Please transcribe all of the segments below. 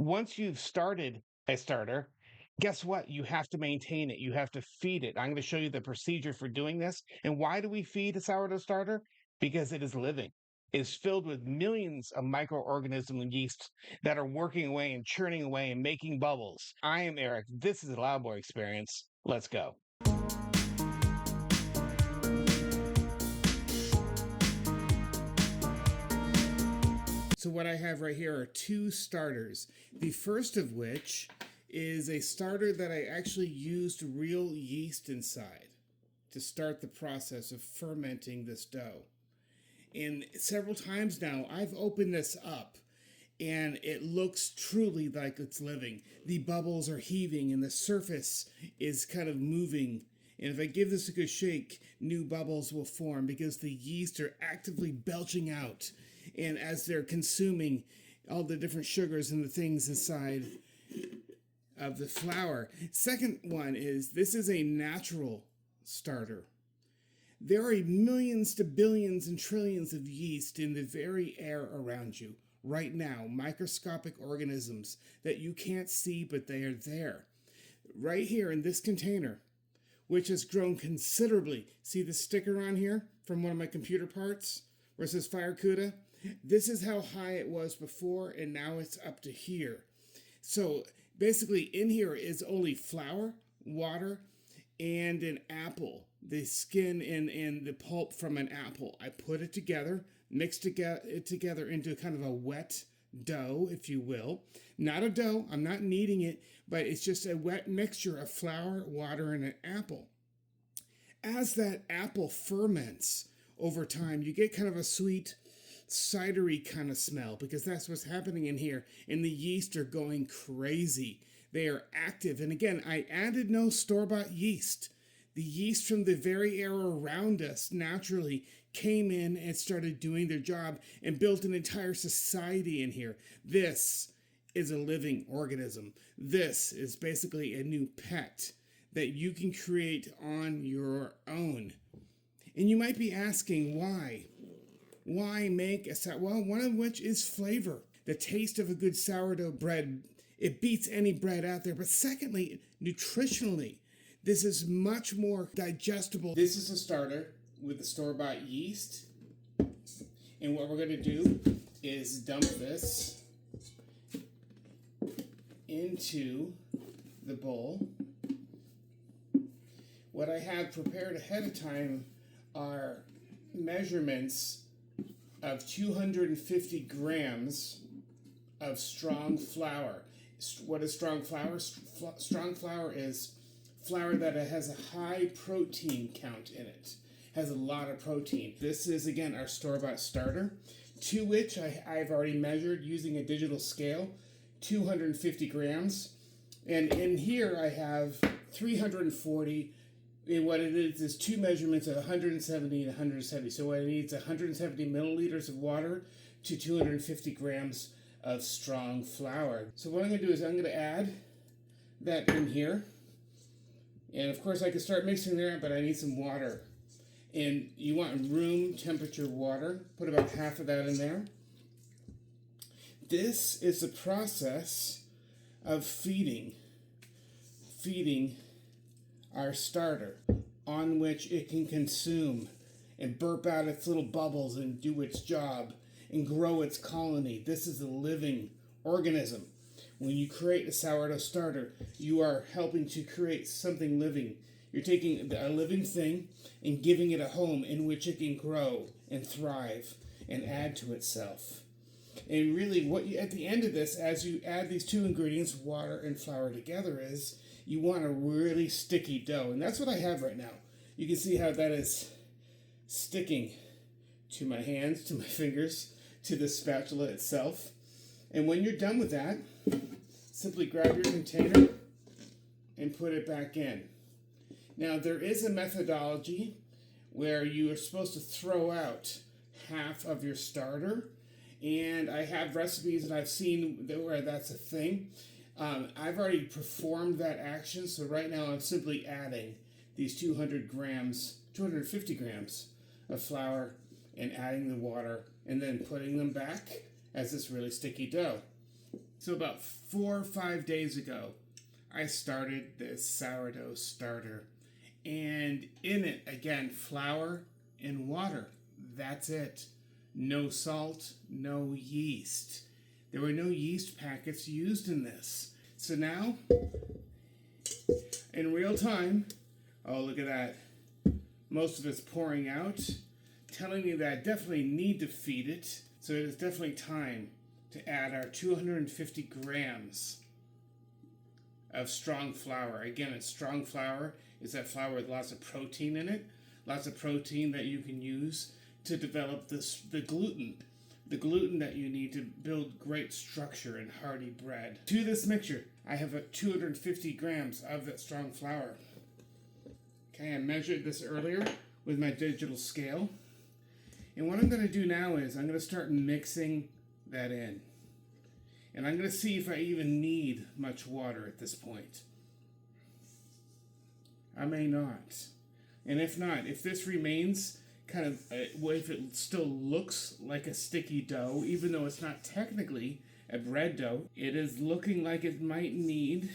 Once you've started a starter, guess what? You have to maintain it. You have to feed it. I'm going to show you the procedure for doing this. And why do we feed a sourdough starter? Because it is living. It's filled with millions of microorganisms and yeasts that are working away and churning away and making bubbles. I am Eric. This is the Loudboy experience. Let's go. So what I have right here are two starters. The first of which is a starter that I actually used real yeast inside to start the process of fermenting this dough. And several times now, I've opened this up and it looks truly like it's living. The bubbles are heaving and the surface is kind of moving. And if I give this a good shake, new bubbles will form because the yeast are actively belching out. And as they're consuming all the different sugars and the things inside of the flour. Second one is, this is a natural starter. There are millions to billions and trillions of yeast in the very air around you right now, microscopic organisms that you can't see, but they are there. Right here in this container, which has grown considerably. See the sticker on here from one of my computer parts where it says Fire Cuda? This is how high it was before, and now it's up to here. So basically in here is only flour, water, and an apple. The skin and the pulp from an apple. I put it together, mixed it together into kind of a wet dough, if you will. Not a dough, I'm not kneading it, but it's just a wet mixture of flour, water, and an apple. As that apple ferments over time, you get kind of a sweet, cidery kind of smell, because that's what's happening in here. And the yeast are going crazy. They are active. And again, I added no store-bought yeast. The yeast from the very air around us naturally came in and started doing their job and built an entire society in here. This is a living organism. This is basically a new pet that you can create on your own. And you might be asking why? Why make a sourdough? Well, one of which is flavor. The taste of a good sourdough bread, it beats any bread out there. But secondly, nutritionally, this is much more digestible. This is a starter with the store-bought yeast. And what we're going to do is dump this into the bowl. What I have prepared ahead of time are measurements of 250 grams of strong flour. What is strong flour? Strong flour is flour that has a high protein count in it. Has a lot of protein. This is, again, our store-bought starter, to which I've already measured using a digital scale, 250 grams. And in here I have 340. And what it is two measurements of 170 and 170. So what it needs is 170 milliliters of water to 250 grams of strong flour. So what I'm going to do is I'm going to add that in here. And of course I can start mixing there, but I need some water. And you want room temperature water. Put about half of that in there. This is the process of feeding our starter, on which it can consume and burp out its little bubbles and do its job and grow its colony. This is a living organism. When you create a sourdough starter, you are helping to create something living. You're taking a living thing and giving it a home in which it can grow and thrive and add to itself. And really, at the end of this, as you add these two ingredients, water and flour together, is you want a really sticky dough. And that's what I have right now. You can see how that is sticking to my hands, to my fingers, to the spatula itself. And when you're done with that, simply grab your container and put it back in. Now, there is a methodology where you are supposed to throw out half of your starter. And I have recipes that I've seen where that's a thing. I've already performed that action, so right now I'm simply adding these 250 grams of flour and adding the water and then putting them back as this really sticky dough. So about 4 or 5 days ago, I started this sourdough starter. And in it, again, flour and water. That's it. No salt, no yeast. There were no yeast packets used in this. So now, in real time, oh, look at that. Most of it's pouring out, telling me that I definitely need to feed it. So it is definitely time to add our 250 grams of strong flour. Again, it's strong flour. It's that flour with lots of protein in it. Lots of protein that you can use to develop the gluten. The gluten that you need to build great structure and hearty bread. To this mixture, I have 250 grams of that strong flour. Okay, I measured this earlier with my digital scale. And what I'm going to do now is I'm going to start mixing that in. And I'm going to see if I even need much water at this point. I may not. And if not, if this remains kind of, if it still looks like a sticky dough, even though it's not technically a bread dough, it is looking like it might need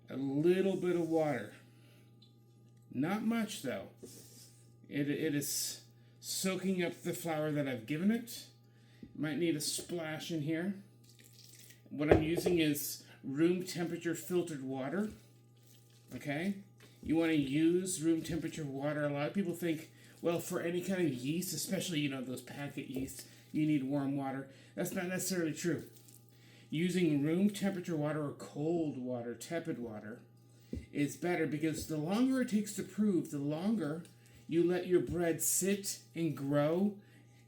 a little bit of water. Not much though. It is soaking up the flour that I've given it. Might need a splash in here. What I'm using is room temperature filtered water. Okay? You want to use room temperature water. A lot of people think, well, for any kind of yeast, especially, those packet yeast, you need warm water. That's not necessarily true. Using room temperature water or cold water, tepid water, is better because the longer it takes to prove, the longer you let your bread sit and grow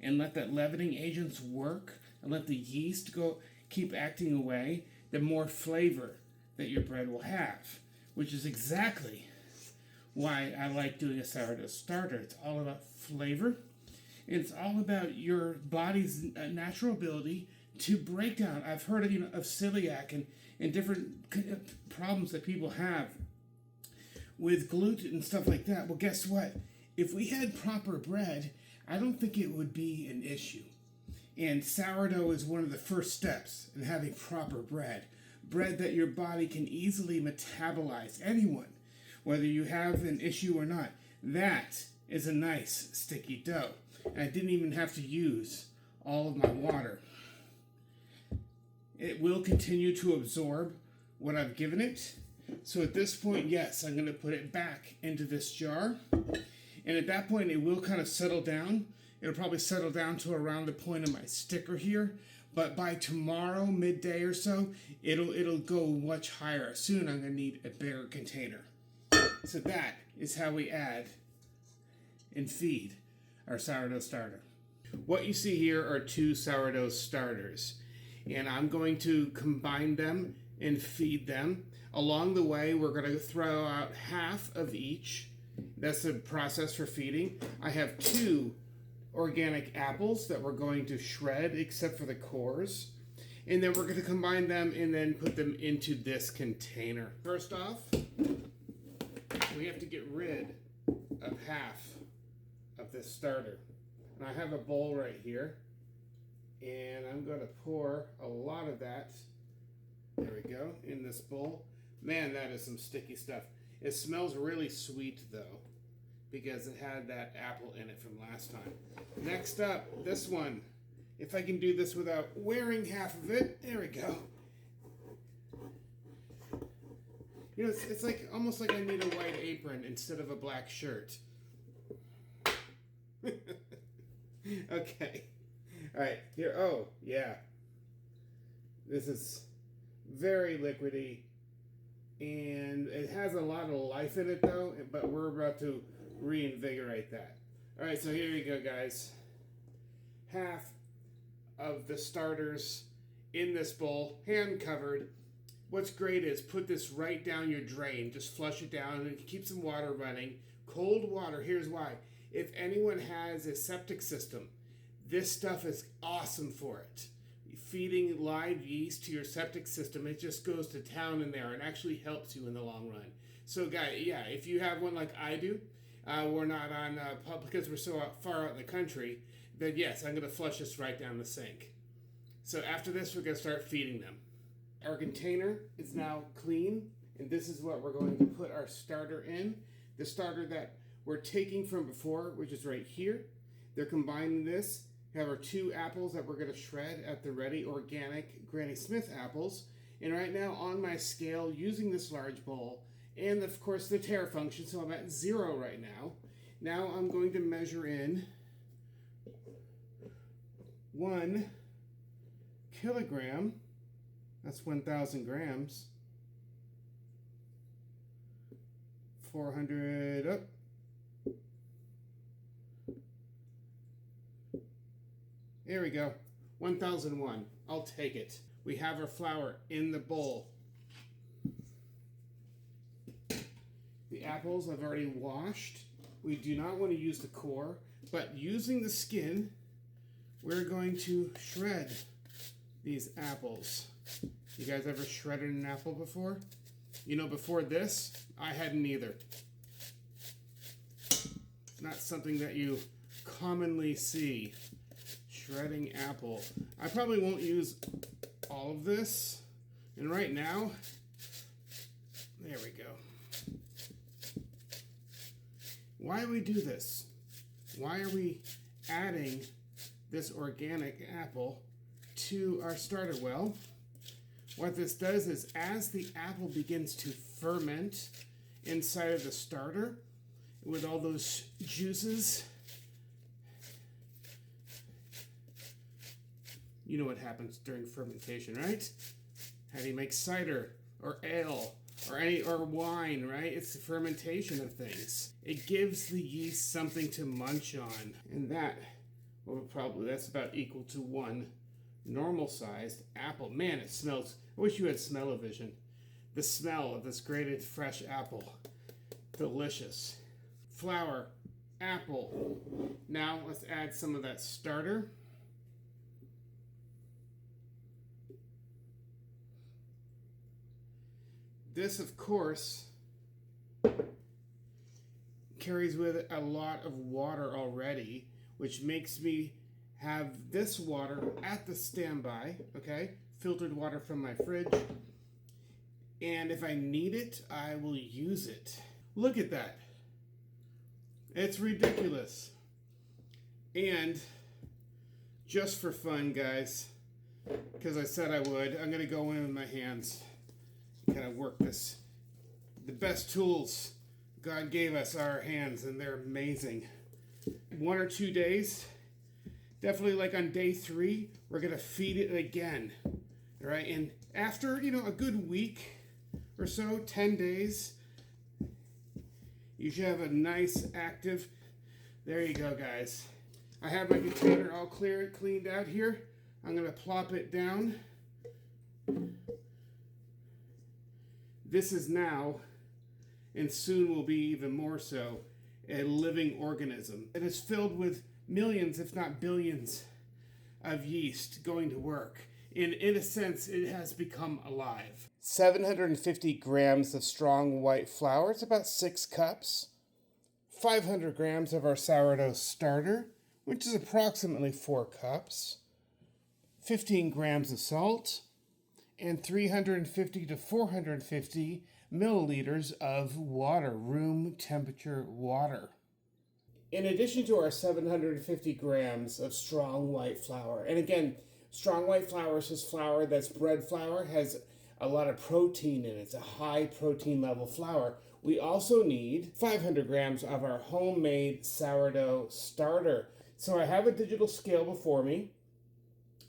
and let that leavening agents work and let the yeast keep acting away, the more flavor that your bread will have, which is exactly why I like doing a sourdough starter. It's all about flavor. It's all about your body's natural ability to break down. I've heard of celiac and different problems that people have with gluten and stuff like that. Well, guess what? If we had proper bread, I don't think it would be an issue. And sourdough is one of the first steps in having proper bread. Bread that your body can easily metabolize. Anyone, whether you have an issue or not, that is a nice sticky dough. And I didn't even have to use all of my water. It will continue to absorb what I've given it. So at this point, yes, I'm going to put it back into this jar. And at that point, it will kind of settle down. It'll probably settle down to around the point of my sticker here. But by tomorrow, midday or so, it'll go much higher. Soon I'm going to need a bigger container. So that is how we add and feed our sourdough starter. What you see here are 2 sourdough starters. And I'm going to combine them and feed them. Along the way, we're going to throw out half of each. That's the process for feeding. I have 2 organic apples that we're going to shred, except for the cores. And then we're going to combine them and then put them into this container. First off, we have to get rid of half of this starter. And I have a bowl right here. And I'm going to pour a lot of that, there we go, in this bowl. Man, that is some sticky stuff. It smells really sweet, though, because it had that apple in it from last time. Next up, this one. If I can do this without wearing half of it, there we go. It's like almost like I need a white apron instead of a black shirt. Okay. All right, here, oh, yeah. This is very liquidy, and it has a lot of life in it, though, but we're about to reinvigorate that. All right, so here you go, guys. Half of the starters in this bowl, hand covered. What's great is put this right down your drain. Just flush it down and keep some water running. Cold water, here's why. If anyone has a septic system, this stuff is awesome for it. Feeding live yeast to your septic system, it just goes to town in there and actually helps you in the long run. So, guys, yeah, if you have one like I do, we're not on because we're so far out in the country, then yes, I'm going to flush this right down the sink. So after this, we're going to start feeding them. Our container is now clean, and this is what we're going to put our starter in. The starter that we're taking from before, which is right here. They're combining this. We have our 2 apples that we're going to shred at the ready, organic Granny Smith apples. And right now on my scale, using this large bowl, and of course the tare function, so I'm at 0 right now. Now I'm going to measure in 1 kilogram, that's 1,000 grams, 400 up. There we go, 1001. I'll take it. We have our flour in the bowl. The apples I've already washed. We do not want to use the core, but using the skin, we're going to shred these apples. You guys ever shredded an apple before? You know, before this, I hadn't either. Not something that you commonly see. Shredding apple. I probably won't use all of this. And right now, there we go. Why do we do this? Why are we adding this organic apple to our starter? Well, what this does is as the apple begins to ferment inside of the starter with all those juices, you know what happens during fermentation, right? How do you make cider or ale or wine, right? It's the fermentation of things. It gives the yeast something to munch on, and that's about equal to 1 normal-sized apple. Man, it smells. I wish you had smell-o-vision. The smell of this grated fresh apple, delicious. Flour, apple. Now let's add some of that starter. This, of course, carries with it a lot of water already, which makes me have this water at the standby, okay? Filtered water from my fridge. And if I need it, I will use it. Look at that. It's ridiculous. And just for fun, guys, because I said I would, I'm going to go in with my hands. Kind of work this. The best tools God gave us are our hands, and they're amazing. 1 or 2 days, definitely like on day 3, we're gonna feed it again. All right, and after a good week or so, 10 days, you should have a nice active. There you go, guys. I have my container all cleaned out here. I'm gonna plop it down. This is now, and soon will be even more so, a living organism. It is filled with millions, if not billions, of yeast going to work. In a sense, it has become alive. 750 grams of strong white flour. It's about 6 cups. 500 grams of our sourdough starter, which is approximately 4 cups. 15 grams of salt. And 350 to 450 milliliters of water, room temperature water. In addition to our 750 grams of strong white flour, and again, strong white flour is just flour that's bread flour, has a lot of protein in it. It's a high protein level flour. We also need 500 grams of our homemade sourdough starter. So I have a digital scale before me.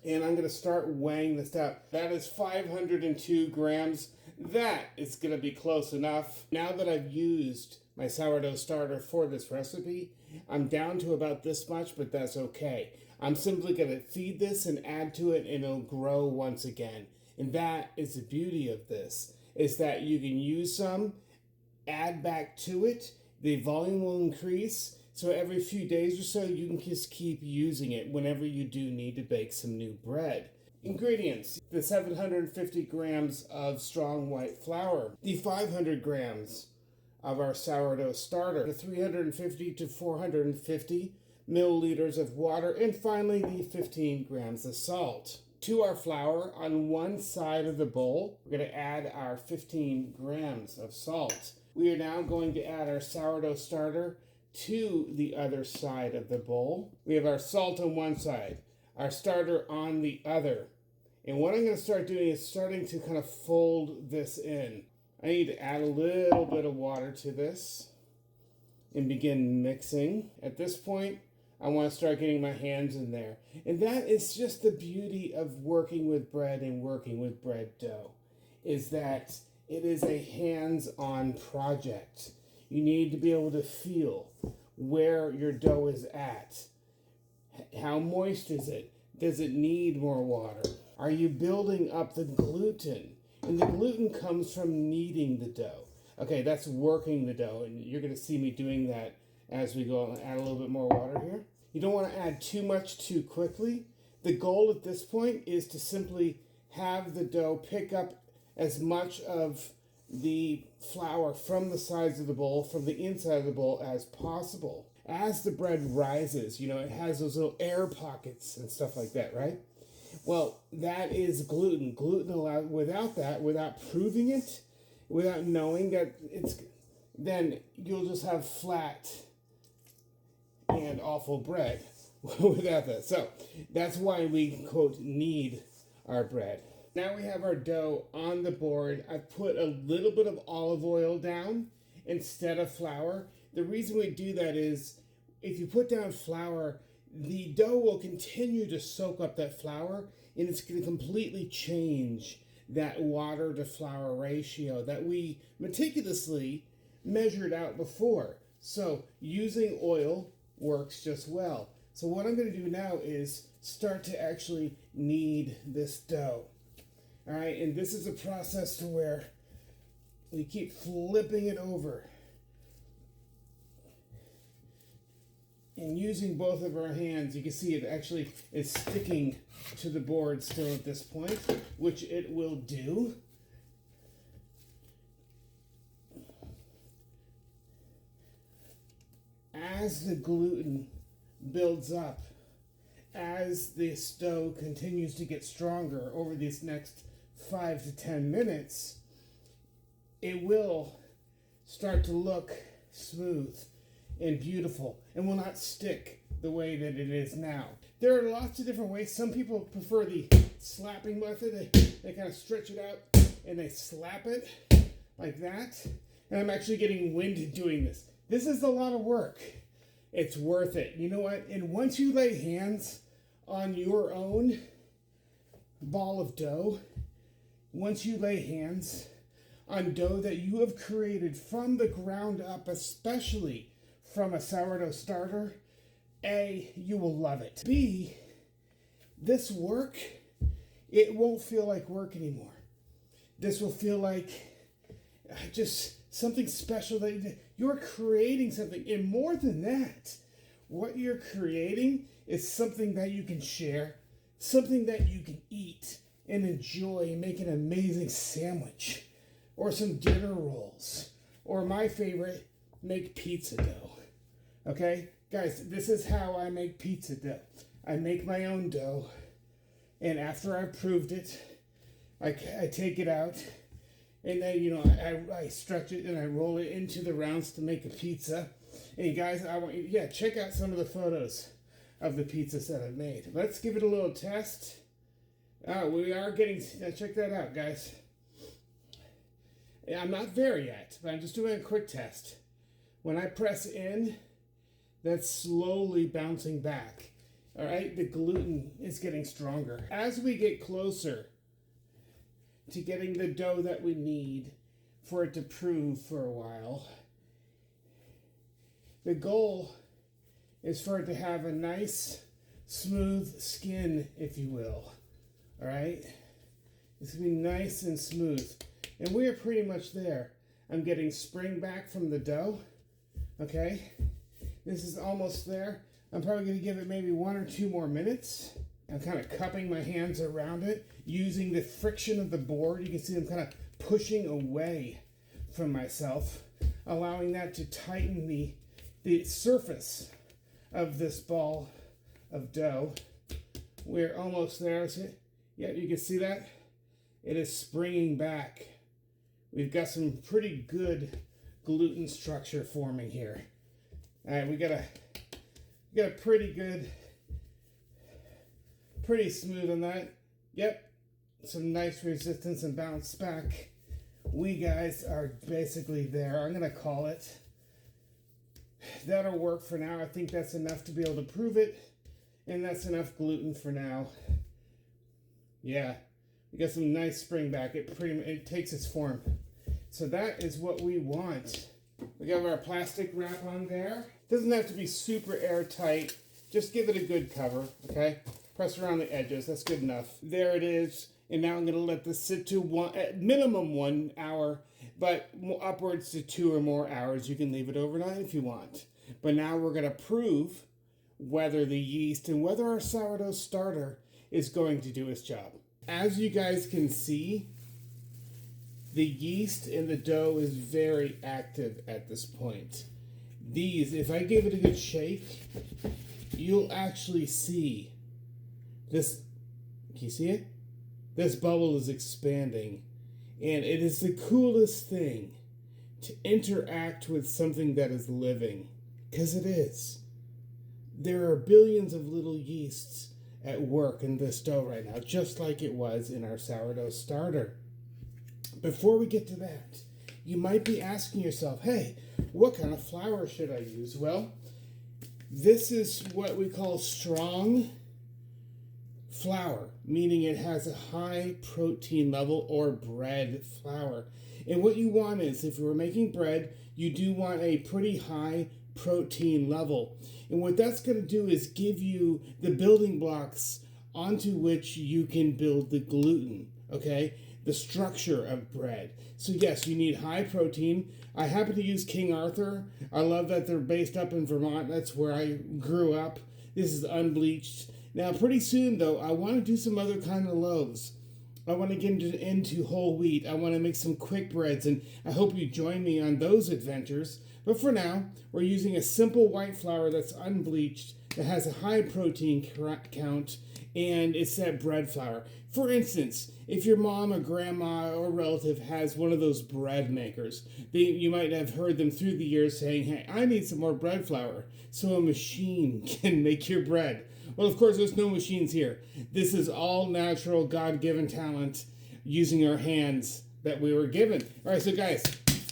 And I'm going to start weighing this out. That is 502 grams. That is going to be close enough. Now that I've used my sourdough starter for this recipe, I'm down to about this much, but that's okay. I'm simply going to feed this and add to it, and it'll grow once again. And that is the beauty of this, is that you can use some, add back to it, the volume will increase. So every few days or so, you can just keep using it whenever you do need to bake some new bread. Ingredients: the 750 grams of strong white flour, the 500 grams of our sourdough starter, the 350 to 450 milliliters of water, and finally the 15 grams of salt. To our flour, on one side of the bowl, we're going to add our 15 grams of salt. We are now going to add our sourdough starter to the other side of the bowl. We have our salt on one side, our starter on the other. And what I'm going to start doing is starting to kind of fold this in. I need to add a little bit of water to this and begin mixing. At this point, I want to start getting my hands in there. And that is just the beauty of working with bread and working with bread dough, is that it is a hands-on project. You need to be able to feel where your dough is at. How moist is it? Does it need more water? Are you building up the gluten? And the gluten comes from kneading the dough. Okay, that's working the dough, and you're going to see me doing that as we go and add a little bit more water here. You don't want to add too much too quickly. The goal at this point is to simply have the dough pick up as much of the flour from the sides of the bowl, from the inside of the bowl as possible. As the bread rises, it has those little air pockets and stuff like that, right? Well, that is gluten. Gluten allows, without proving it, without knowing that then you'll just have flat and awful bread without that. So that's why we, quote, knead our bread. Now we have our dough on the board. I've put a little bit of olive oil down instead of flour. The reason we do that is if you put down flour, the dough will continue to soak up that flour, and it's going to completely change that water to flour ratio that we meticulously measured out before. So using oil works just well. So what I'm going to do now is start to actually knead this dough. All right, and this is a process to where we keep flipping it over and using both of our hands. You can see it actually is sticking to the board still at this point, which it will do. As the gluten builds up, as this dough continues to get stronger over these next 5 to 10 minutes, it will start to look smooth and beautiful and will not stick the way that it is now. There are lots of different ways. Some people prefer the slapping method. They kind of stretch it out and they slap it like that. And I'm actually getting winded doing this. This is a lot of work. It's worth it. You know what? And once you lay hands on your own ball of dough, once you lay hands on dough that you have created from the ground up, especially from a sourdough starter, A, you will love it. B, this work, it won't feel like work anymore. This will feel like just something special that you're creating something. And more than that, what you're creating is something that you can share, something that you can eat and enjoy and make an amazing sandwich or some dinner rolls, or my favorite, make pizza dough. Okay, guys, this is how I make pizza dough. I make my own dough, and after I've proved it, I take it out, and then I stretch it and I roll it into the rounds to make a pizza. And guys, I want you, check out some of the photos of the pizzas that I've made. Let's give it a little test. We are getting, check that out, guys. I'm not there yet, but I'm just doing a quick test. When I press in, that's slowly bouncing back. All right, the gluten is getting stronger. As we get closer to getting the dough that we need for it to prove for a while, the goal is for it to have a nice, smooth skin, if you will. All right? It's going to be nice and smooth. And we are pretty much there. I'm getting spring back from the dough. Okay? This is almost there. I'm probably going to give it maybe 1 or 2 more minutes. I'm kind of cupping my hands around it, using the friction of the board. You can see I'm kind of pushing away from myself, allowing that to tighten the surface of this ball of dough. We're almost there. So Yeah, you can see that. It is springing back. We've got some pretty good gluten structure forming here. All right, we got a pretty good, pretty smooth on that. Yep, some nice resistance and bounce back. We guys are basically there. I'm gonna call it. That'll work for now. I think that's enough to be able to prove it, and that's enough gluten for now. Yeah, we got some nice spring back. It takes its form. So that is what we want. We got our plastic wrap on there. Doesn't have to be super airtight. Just give it a good cover, okay? Press around the edges. That's good enough. There it is. And now I'm going to let this sit to at minimum 1 hour, but upwards to 2 or more hours. You can leave it overnight if you want. But now we're going to prove whether the yeast and whether our sourdough starter is going to do its job. As you guys can see, the yeast in the dough is very active at this point. If I give it a good shake, you'll actually see this. Can you see it? This bubble is expanding, and it is the coolest thing to interact with something that is living, because it is. There are billions of little yeasts at work in this dough right now, just like it was in our sourdough starter. Before we get to that, you might be asking yourself, hey, what kind of flour should I use? Well, this is what we call strong flour, meaning it has a high protein level, or bread flour. And what you want is, if you're making bread, you do want a pretty high protein level. And what that's going to do is give you the building blocks onto which you can build the gluten, okay? The structure of bread. So yes, you need high protein. I happen to use King Arthur. I love that they're based up in Vermont. That's where I grew up. This is unbleached. Now, pretty soon, though, I want to do some other kind of loaves. I want to get into whole wheat. I want to make some quick breads, and I hope you join me on those adventures. But for now, we're using a simple white flour that's unbleached, that has a high protein count, and it's that bread flour. For instance, if your mom or grandma or relative has one of those bread makers, you might have heard them through the years saying, hey, I need some more bread flour so a machine can make your bread. Well, of course, there's no machines here. This is all natural, God-given talent using our hands that we were given. All right, so guys,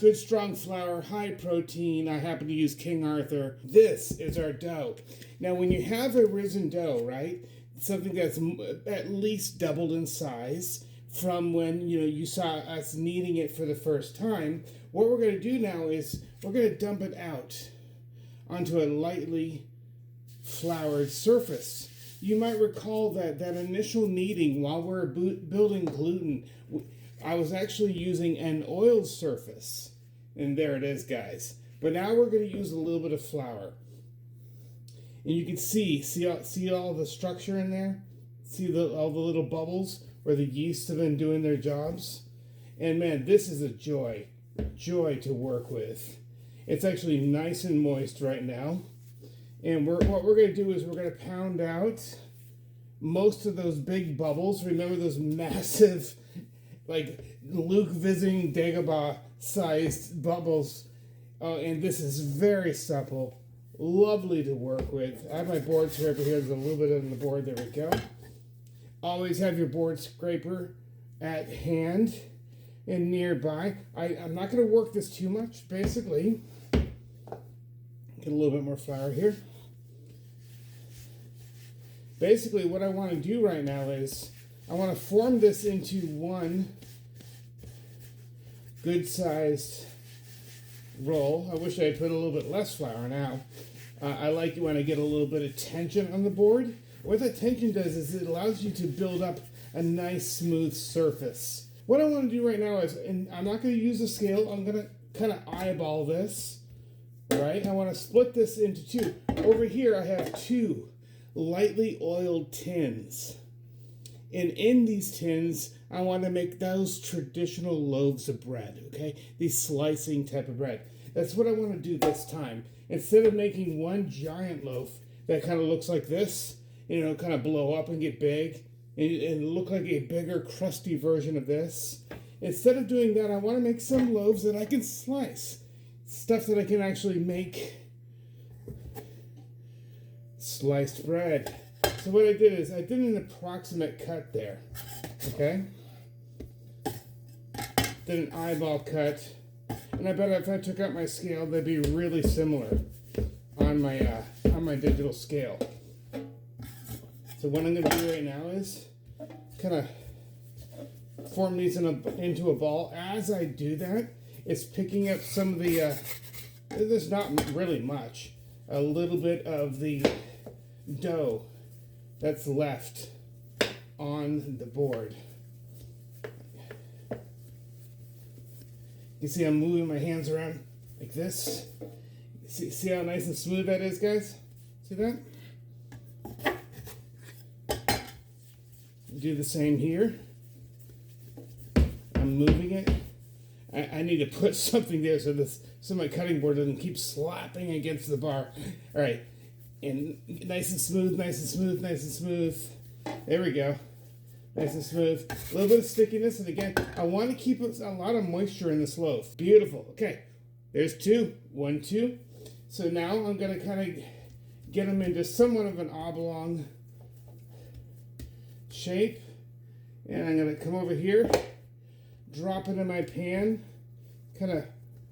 good strong flour, high protein. I happen to use King Arthur. This is our dough. Now, when you have a risen dough, right, something that's at least doubled in size from when you saw us kneading it for the first time, what we're going to do now is we're going to dump it out onto a lightly floured surface. You might recall that initial kneading while we're building gluten, I was actually using an oiled surface. And there it is, guys. But now we're going to use a little bit of flour. And you can see all the structure in there? See all the little bubbles where the yeast have been doing their jobs? And man, this is a joy to work with. It's actually nice and moist right now. And what we're going to do is we're going to pound out most of those big bubbles. Remember those massive, like Luke visiting Dagobah sized bubbles. And this is very supple, lovely to work with. I have my board scraper here. There's a little bit on the board. There we go. Always have your board scraper at hand and nearby. I'm not going to work this too much, basically. Get a little bit more flour here. Basically, what I want to do right now is I want to form this into one good-sized roll. I wish I had put a little bit less flour now. I like it when I get a little bit of tension on the board. What that tension does is it allows you to build up a nice, smooth surface. What I want to do right now is, and I'm not going to use a scale, I'm going to kind of eyeball this. Right? I want to split this into two. Over here, I have two lightly oiled tins. And in these tins, I want to make those traditional loaves of bread, okay? These slicing type of bread. That's what I want to do this time. Instead of making one giant loaf that kind of looks like this, kind of blow up and get big, and look like a bigger, crusty version of this. Instead of doing that, I want to make some loaves that I can slice. Stuff that I can actually make sliced bread. So what I did is I did an approximate cut there. Okay? Did an eyeball cut. And I bet if I took out my scale, they'd be really similar on my digital scale. So what I'm going to do right now is kind of form these into a ball. As I do that, it's picking up some of the, there's not really much, a little bit of the dough that's left on the board. You see I'm moving my hands around like this. See how nice and smooth that is, guys? See that? Do the same here. I'm moving it. I need to put something there so my cutting board doesn't keep slapping against the bar. All right, and nice and smooth, nice and smooth, nice and smooth. There we go. Nice and smooth. A little bit of stickiness, and again, I want to keep a lot of moisture in this loaf. Beautiful. Okay, there's two. 1, 2. So now I'm going to kind of get them into somewhat of an oblong shape. And I'm going to come over here, drop it in my pan, kind of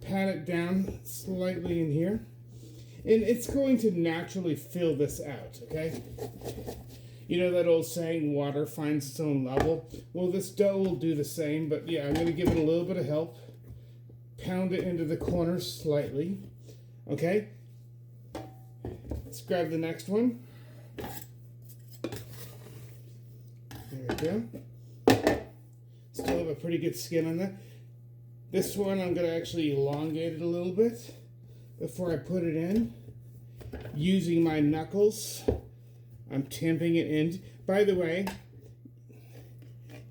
pat it down slightly in here. And it's going to naturally fill this out, okay? You know that old saying, water finds its own level? Well, this dough will do the same, but yeah, I'm going to give it a little bit of help. Pound it into the corners slightly. Okay? Let's grab the next one. There we go. Still have a pretty good skin on that. This one I'm going to actually elongate it a little bit before I put it in. Using my knuckles, I'm tamping it in. By the way,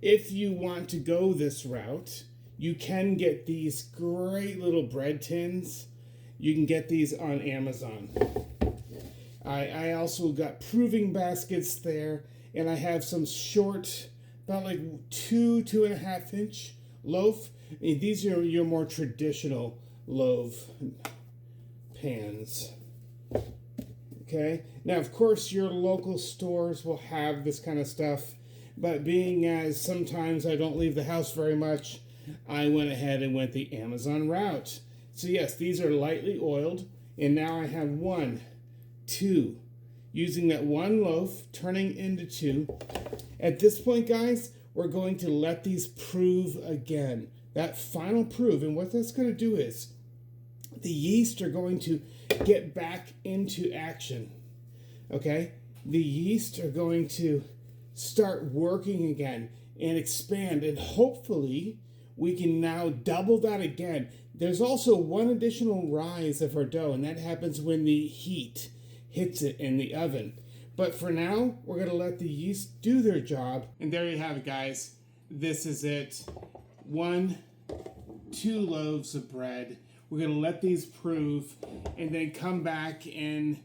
if you want to go this route, you can get these great little bread tins. You can get these on Amazon. I also got proving baskets there, and I have some short, about like 2.5 inch loaf. And these are your more traditional loaf pans. Okay, now of course your local stores will have this kind of stuff, but being as sometimes I don't leave the house very much, I went ahead and went the Amazon route. So yes, these are lightly oiled, and now I have 1, 2, using that one loaf, turning into 2. At this point, guys, we're going to let these prove again. That final prove, and what that's going to do is the yeast are going to get back into action. Okay? The yeast are going to start working again and expand, and hopefully we can now double that again. There's also one additional rise of our dough, and that happens when the heat hits it in the oven. But for now, we're going to let the yeast do their job. And there you have it, guys. This is it. 1, 2 loaves of bread. We're going to let these prove and then come back, and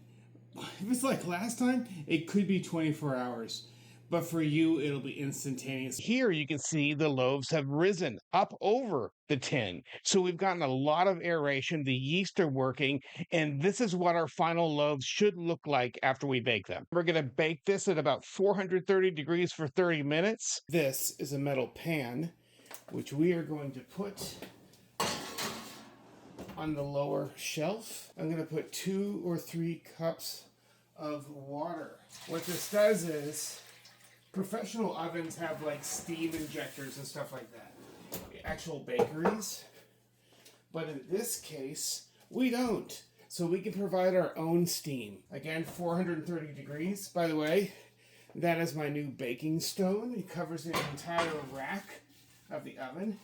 if it's like last time, it could be 24 hours. But for you, it'll be instantaneous. Here you can see the loaves have risen up over the tin. So we've gotten a lot of aeration. The yeast are working. And this is what our final loaves should look like after we bake them. We're going to bake this at about 430 degrees for 30 minutes. This is a metal pan, which we are going to put on the lower shelf. I'm going to put 2 or 3 cups of water. What this does is, professional ovens have like steam injectors and stuff like that, actual bakeries, but in this case we don't, so we can provide our own steam. Again, 430 degrees. By the way, that is my new baking stone. It covers the entire rack of the oven,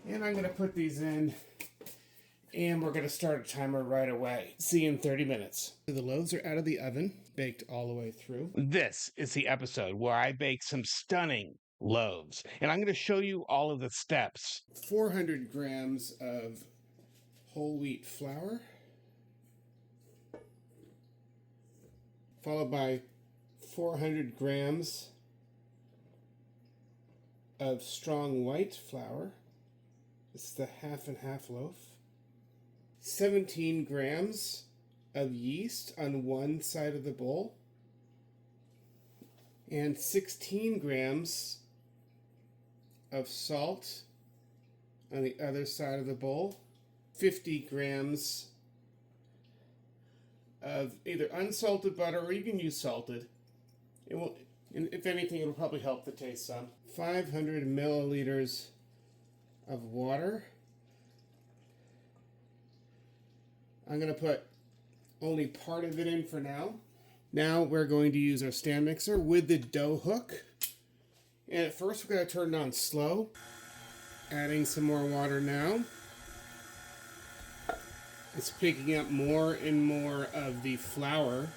and I'm going to put these in, and we're going to start a timer right away. See you in 30 minutes. The loaves are out of the oven, baked all the way through. This is the episode where I bake some stunning loaves, and I'm going to show you all of the steps. 400 grams of whole wheat flour, followed by 400 grams of strong white flour. This is the half and half loaf. 17 grams of yeast on one side of the bowl. And 16 grams of salt on the other side of the bowl. 50 grams of either unsalted butter, or you can use salted. It will, and if anything, it'll probably help the taste some. 500 milliliters of water. I'm going to put only part of it in for now. Now we're going to use our stand mixer with the dough hook. And at first we're going to turn it on slow. Adding some more water now. It's picking up more and more of the flour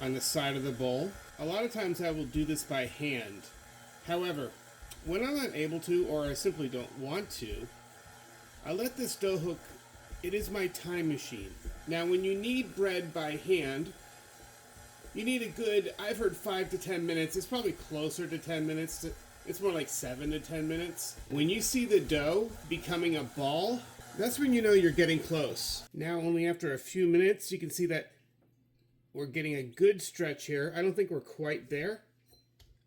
on the side of the bowl. A lot of times I will do this by hand. However, when I'm not able to, or I simply don't want to, I let this dough hook, it is my time machine. Now when you knead bread by hand, you need a good, I've heard 5 to 10 minutes. It's probably closer to 10 minutes. It's more like 7 to 10 minutes. When you see the dough becoming a ball, that's when you know you're getting close. Now only after a few minutes, you can see that we're getting a good stretch here. I don't think we're quite there.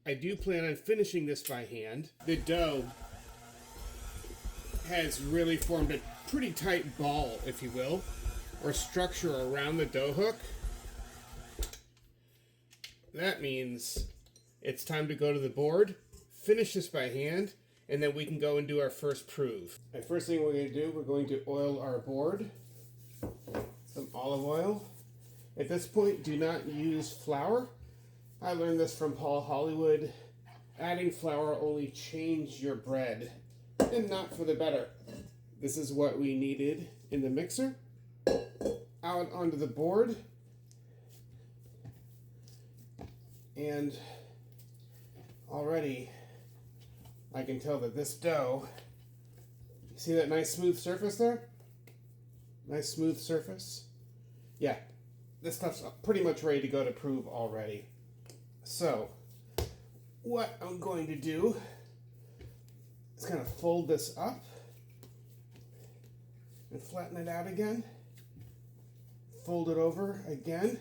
I do plan on finishing this by hand. The dough has really formed a pretty tight ball, if you will, or structure around the dough hook. That means it's time to go to the board, finish this by hand, and then we can go and do our first prove. The first thing we're going to do, we're going to oil our board. Some olive oil. At this point, do not use flour. I learned this from Paul Hollywood. Adding flour only changes your bread, and not for the better. This is what we needed in the mixer. Out onto the board. And already I can tell that this dough, see that nice smooth surface there? Nice smooth surface. Yeah, this stuff's pretty much ready to go to prove already. So, what I'm going to do is kind of fold this up and flatten it out again. Fold it over again.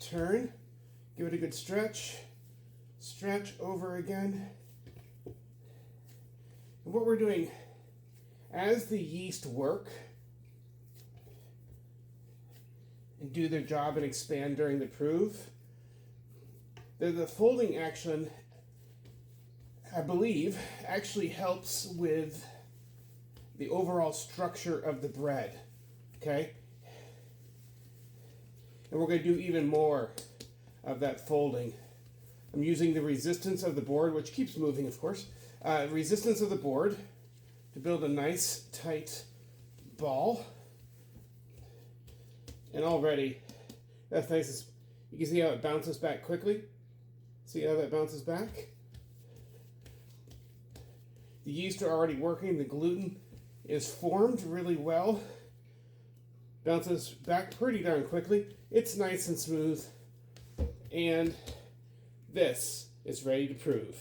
Turn, give it a good stretch, stretch over again. And what we're doing, as the yeast work and do their job and expand during the prove, the folding action, I believe, actually helps with the overall structure of the bread, okay? And we're going to do even more of that folding. I'm using the resistance of the board, which keeps moving, of course. Resistance of the board to build a nice, tight ball. And already, that's nice. You can see how it bounces back quickly. See how that bounces back? The yeast are already working. The gluten is formed really well. Bounces back pretty darn quickly. It's nice and smooth. And this is ready to prove.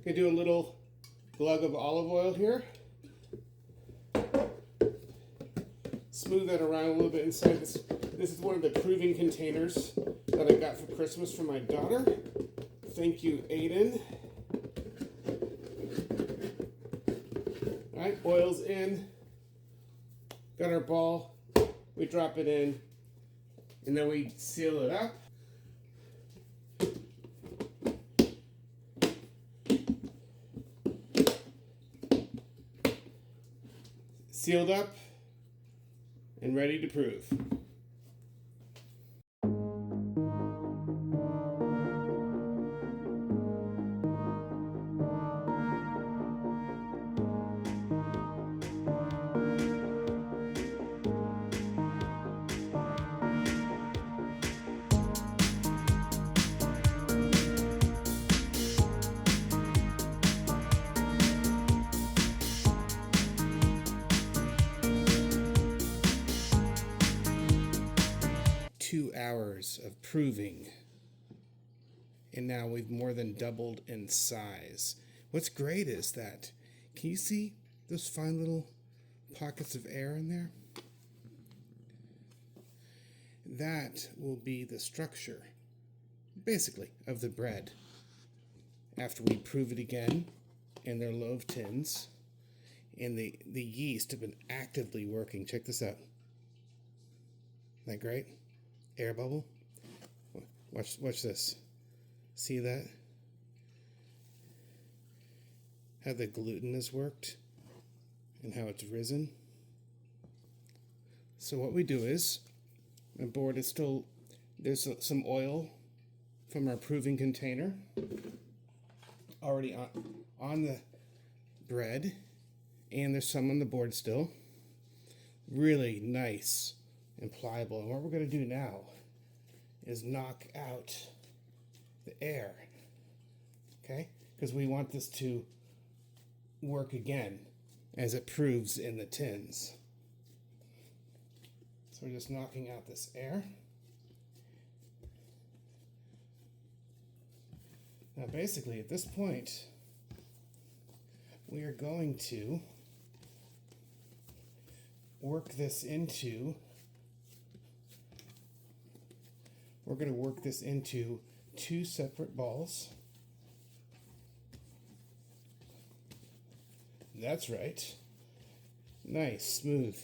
Gonna do a little glug of olive oil here. Smooth that around a little bit inside this. This is one of the proving containers that I got for Christmas from my daughter. Thank you, Aiden. All right, oil's in. Got our ball. We drop it in, and then we seal it up. Sealed up and ready to prove. 2 hours of proving, and now we've more than doubled in size. What's great is that, can you see those fine little pockets of air in there? That will be the structure, basically, of the bread. After we prove it again in their loaf tins, and the yeast have been actively working. Check this out. Isn't that great? Air bubble. Watch this. See that? How the gluten has worked and how it's risen. So what we do is, my board is still, there's some oil from our proving container already on the bread, and there's some on the board still. Really nice and pliable. And what we're going to do now is knock out the air, okay? Because we want this to work again as it proves in the tins. So we're just knocking out this air. Now basically at this point, we are going to work this into, two separate balls. That's right. Nice, smooth.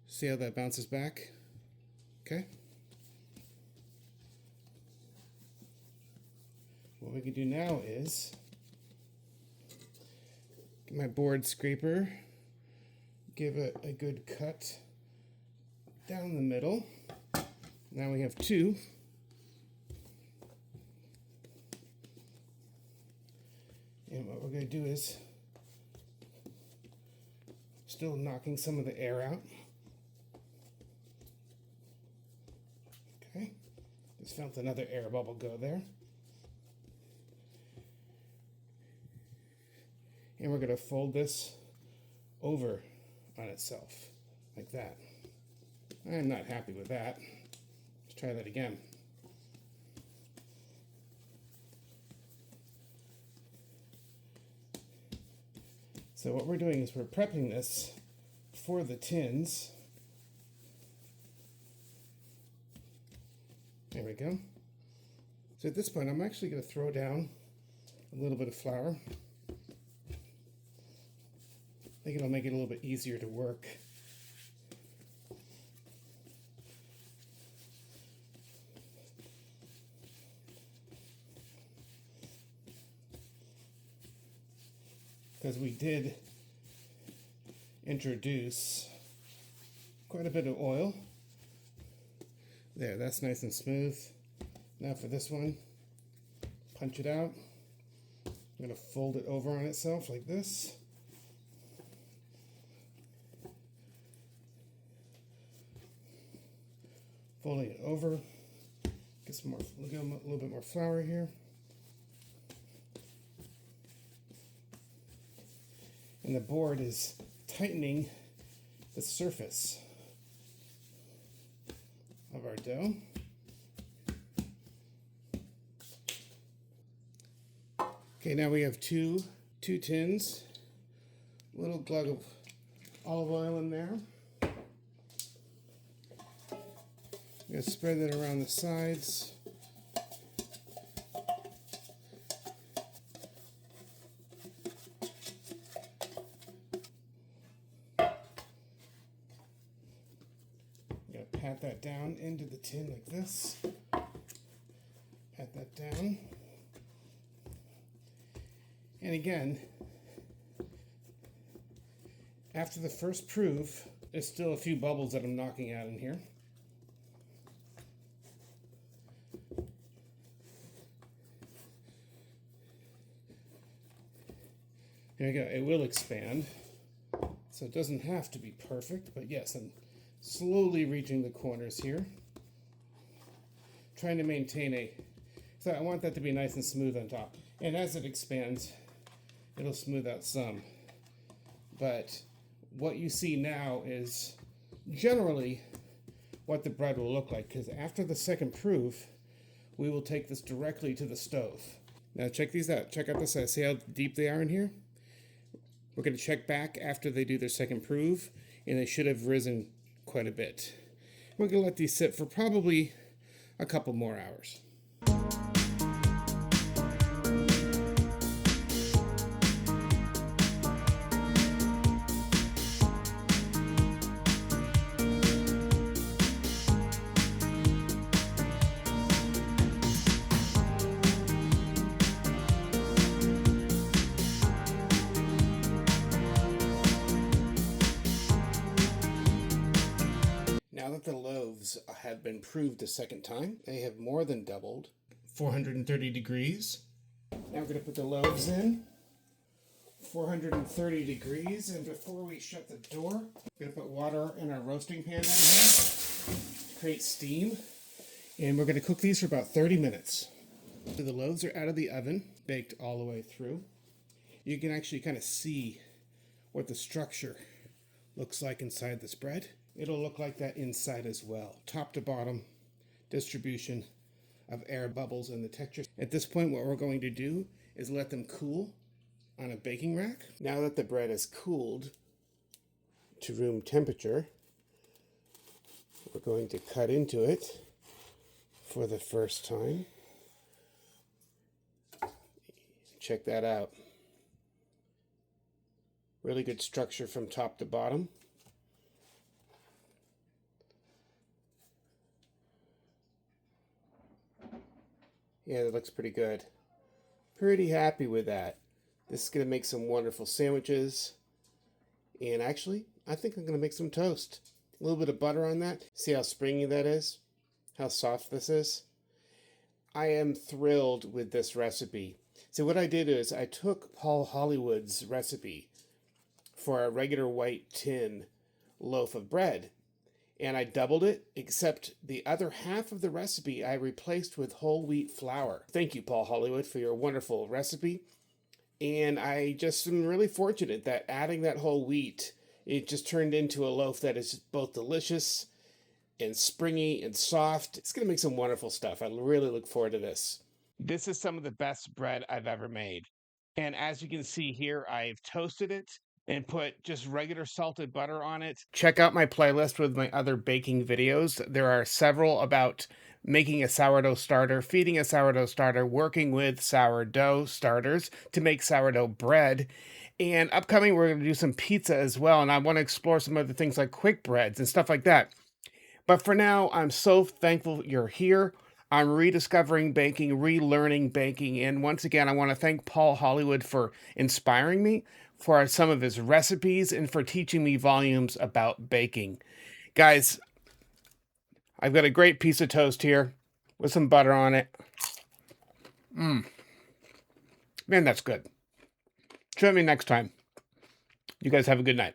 See how that bounces back? Okay. What we can do now is get my board scraper, give it a good cut down the middle. Now we have two. And what we're going to do is, still knocking some of the air out. Okay, just felt another air bubble go there. And we're going to fold this over on itself, like that. I'm not happy with that. Let's try that again. So what we're doing is we're prepping this for the tins. There we go. So at this point, I'm actually going to throw down a little bit of flour. I think it'll make it a little bit easier to work. Because we did introduce quite a bit of oil. There, that's nice and smooth. Now for this one, punch it out. I'm going to fold it over on itself like this. Folding it over. Get some more, a little bit more flour here. And the board is tightening the surface of our dough. Okay, now we have two tins, a little glug of olive oil in there. I'm going to spread that around the sides. Pat that down into the tin like this. Pat that down. And again, after the first proof, there's still a few bubbles that I'm knocking out in here. There you go. It will expand. So it doesn't have to be perfect, but yes, I'm slowly reaching the corners here. Trying to maintain so I want that to be nice and smooth on top. And as it expands, it'll smooth out some. But what you see now is generally what the bread will look like, because after the second proof, we will take this directly to the stove. Now check these out. Check out this. See how deep they are in here? We're going to check back after they do their second proof, and they should have risen quite a bit. We're going to let these sit for probably a couple more hours. Now that the loaves have been proved a second time, they have more than doubled, 430 degrees. Now we're going to put the loaves in, 430 degrees, and before we shut the door, we're going to put water in our roasting pan down here, create steam, and we're going to cook these for about 30 minutes. So the loaves are out of the oven, baked all the way through. You can actually kind of see what the structure looks like inside this bread. It'll look like that inside as well. Top to bottom distribution of air bubbles and the texture. At this point, what we're going to do is let them cool on a baking rack. Now that the bread is cooled to room temperature, we're going to cut into it for the first time. Check that out. Really good structure from top to bottom. Yeah, that looks pretty good. Pretty happy with that. This is going to make some wonderful sandwiches. And actually, I think I'm going to make some toast. A little bit of butter on that. See how springy that is? How soft this is? I am thrilled with this recipe. So what I did is I took Paul Hollywood's recipe for a regular white tin loaf of bread, and I doubled it, except the other half of the recipe I replaced with whole wheat flour. Thank you, Paul Hollywood, for your wonderful recipe. And I just am really fortunate that adding that whole wheat, it just turned into a loaf that is both delicious and springy and soft. It's going to make some wonderful stuff. I really look forward to this. This is some of the best bread I've ever made. And as you can see here, I've toasted it and put just regular salted butter on it. Check out my playlist with my other baking videos. There are several about making a sourdough starter, feeding a sourdough starter, working with sourdough starters to make sourdough bread. And upcoming, we're going to do some pizza as well. And I want to explore some other things like quick breads and stuff like that. But for now, I'm so thankful you're here. I'm rediscovering baking, relearning baking. And once again, I want to thank Paul Hollywood for inspiring me, for some of his recipes, and for teaching me volumes about baking. Guys, I've got a great piece of toast here with some butter on it. Man, that's good. Join me next time. You guys have a good night.